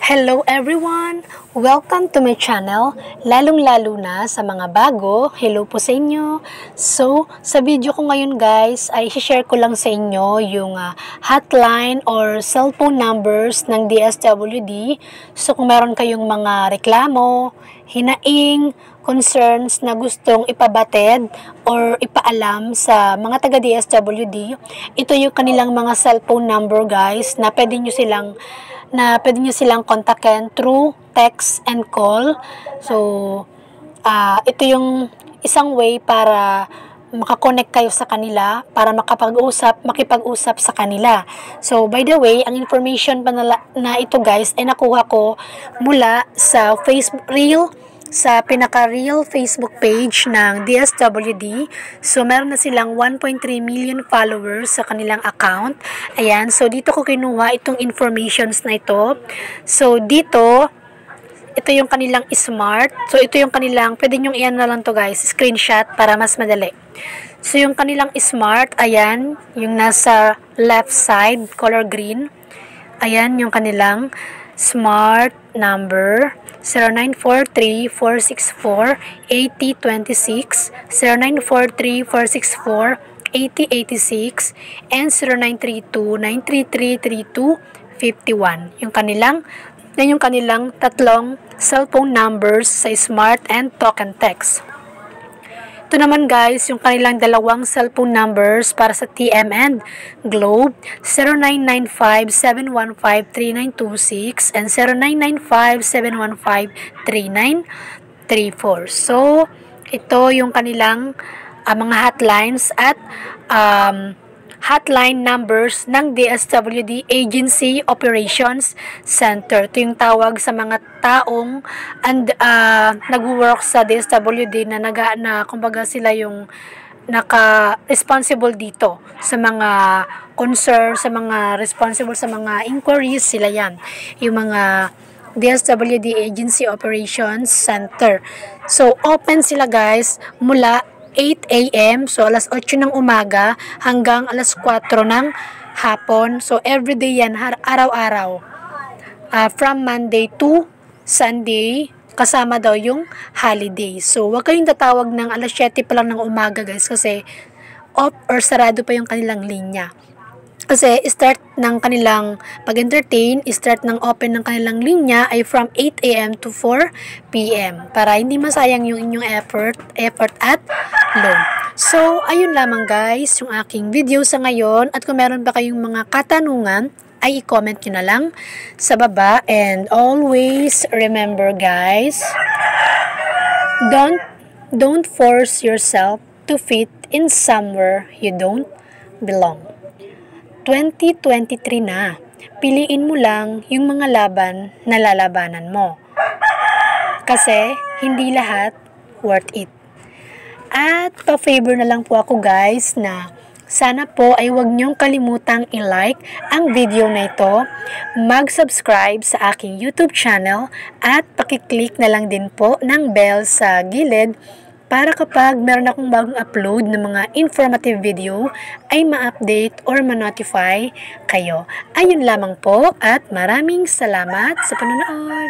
Hello everyone! Welcome to my channel, lalong-lalo na sa mga bago. Hello po sa inyo! So, sa video ko ngayon guys, ay share ko lang sa inyo yung hotline or cellphone numbers ng DSWD. So, kung meron kayong mga reklamo, hinaing, concerns na gustong ipabatid or ipaalam sa mga taga DSWD, ito yung kanilang mga cellphone number guys na pwede nyo silang kontakin through text and call. So, ito yung isang way para makakonect kayo sa kanila, para makipag-usap sa kanila. So, by the way, ang information pa na ito guys ay nakuha ko mula sa sa pinaka-real Facebook page ng DSWD. So, meron na silang 1.3 million followers sa kanilang account. Ayan. So, dito ko kinuha itong informations na ito. So, ito yung kanilang smart. So, ito yung kanilang, pwede nyong iyan na lang to guys, screenshot para mas madali. So, yung kanilang smart, ayan, yung nasa left side, color green. Ayan, yung kanilang smart number 0943-464-8026, 0943-464-8086, and 0932-933-3251. Yan yung kanilang tatlong cellphone numbers sa smart and talk and text. Ito naman guys, yung kanilang dalawang cellphone numbers para sa TM and Globe, 0995-715-3926 and 0995-715-3934. So, ito yung kanilang mga hotlines at hotline numbers ng DSWD Agency Operations Center. Ito yung tawag sa mga taong nag-work sa DSWD na kumbaga sila yung naka-responsible dito sa mga concern, sa mga responsible sa mga inquiries, sila yan. Yung mga DSWD Agency Operations Center. So, open sila guys mula 8 a.m. So, alas 8 ng umaga hanggang alas 4 ng hapon. So, everyday yan, araw-araw. From Monday to Sunday, kasama daw yung holiday. So, huwag kayong tatawag ng alas 7 pa lang ng umaga guys kasi off or sarado pa yung kanilang linya. Kasi start ng kanilang pag-entertain, start ng open ng kanilang linya ay from 8 a.m. to 4 p.m. para hindi masayang yung inyong effort at loan. So, ayun lamang guys yung aking video sa ngayon, at kung meron pa kayong mga katanungan ay i-comment nyo na lang sa baba, and always remember guys, don't force yourself to fit in somewhere you don't belong. 2023 na. Piliin mo lang yung mga laban na lalabanan mo. Kasi, hindi lahat worth it. At pa-favor na lang po ako guys na sana po ay huwag niyong kalimutang i-like ang video na ito, mag-subscribe sa aking YouTube channel, at pakiclick na lang din po ng bell sa gilid para kapag meron akong bagong upload ng mga informative video ay ma-update or ma-notify kayo. Ayun lamang po at maraming salamat sa panonood.